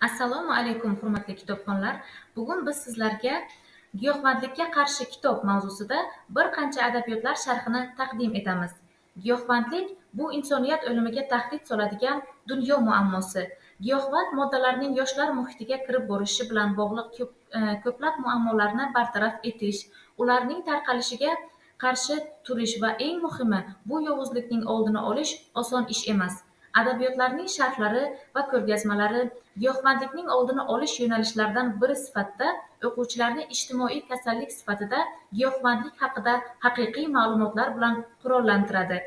Assalomu alaykum, hurmatli kitobxonlar. Bugun biz sizlarga giyohvandlikka qarshi kitob mavzusida bir qancha adabiyotlar sharhini taqdim etamiz. Giyohvandlik bu insoniyat o'limiga tahdid soladigan dunyo muammosi. Giyohvand moddalarning yoshlar muhitiga kirib borishi bilan bog'liq ko'plab muammolarni bartaraf etish, ularning tarqalishiga qarshi turish va eng muhimi, bu yovuzlikning oldini olish oson ish emas. Adabiyotlarning sharhlari va ko'rgazmalari giyohvandlikning oldini olish yo'nalishlaridan biri sifatida o'quvchilarni ijtimoiy kasallik sifatida giyohvandlik haqida haqiqiy ma'lumotlar bilan qurollantiradi.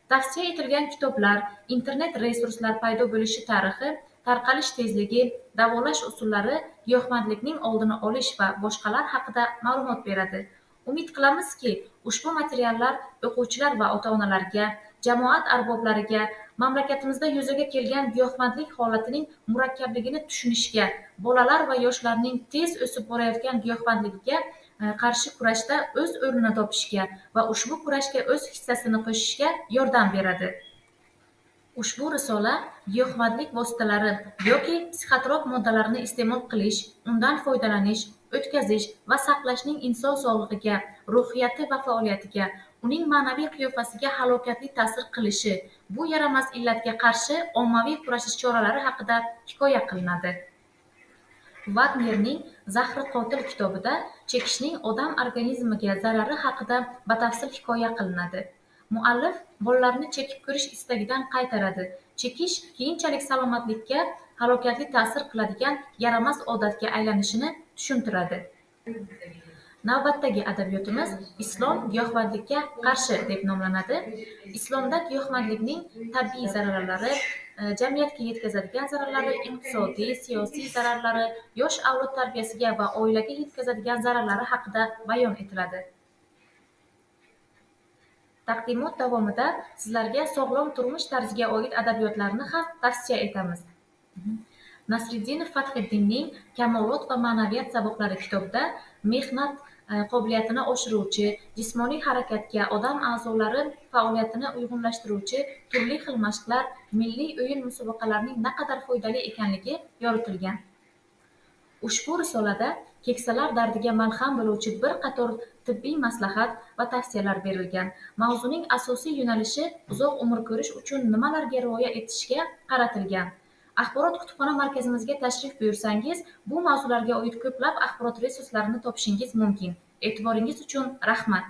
Tavsiya etilgan kitoblar, internet resurslar paydo bo'lishi tarixi, tarqalish tezligi, davolash usullari, giyohvandlikning oldini olish va boshqalar haqida ma'lumot beradi. Umid qilamizki, ushbu materiallar o'quvchilar va ota-onalarga, jamoat arboblariga mamlakatimizda yuzaga kelgan giyohvandlik holatining murakkabligini tushunishga, bolalar va yoshlarning tez o'sib borayotgan giyohvandligiga qarshi kurashda o'z o'rnini topishga va ushbu kurashga o'z hissasini qo'shishga yordam beradi. Ushbu risola giyohvandlik vositalari yoki psixotrop moddalarni iste'mol qilish, undan foydalanish, o'tkazish va saqlashning inson sog'lig'iga, ruhiyati va faoliyatiga, uning ma'naviy qiyofasiga halokatli ta'sir qilishi, bu yaramas illatga qarshi ommaviy kurashish choralari haqida hikoya qilinadi. Vagnerning Zahri qotil kitobida chekishning odam organizmiga zarari haqida batafsil hikoya qilinadi. Muallif bolalarni chekib ko'rish istagidan qaytaradi. Chekish keyinchalik salomatlikka halokatli ta'sir qiladigan yaramas odatga aylanishini tushuntiradi. Navbatdagi adabiyotimiz Islom giyohvandlikka qarshi deb nomlanadi. Islomda giyohvandlikning tabiiy zararlari, jamiyatga yetkazadigan zararlari, iqtisodiy, siyosiy zararlari, yosh avlod tarbiyasiga va oilaga yetkazadigan zararlari haqida bayon etiladi. Taqdimot davomida sizlarga sog'lom turmush tarziga oid adabiyotlarni ham tavsiya etamiz. Nasriddinov Fathriddinning Kamolot va ma'naviyat saboqlari kitobida mehnat qobiliyatini oshiruvchi, jismoniy harakatga, odam a'zolari faoliyatini uyg'unlashtiruvchi turli xil mashqlar, milliy o'yin musobaqalarining naqadar foydali ekanligi yoritilgan. Ushbu risolada keksalar dardiga malham bo'luvchi bir qator tibbiy maslahat va tavsiyalar berilgan. Mavzuning asosiy yo'nalishi uzoq umr ko'rish uchun nimalarga rioya etishga qaratilgan. Axborot kutubxona markazimizga tashrif buyursangiz, bu mavzularga oid ko'plab axborot resurslarini topishingiz mumkin. E'tiboringiz uchun rahmat.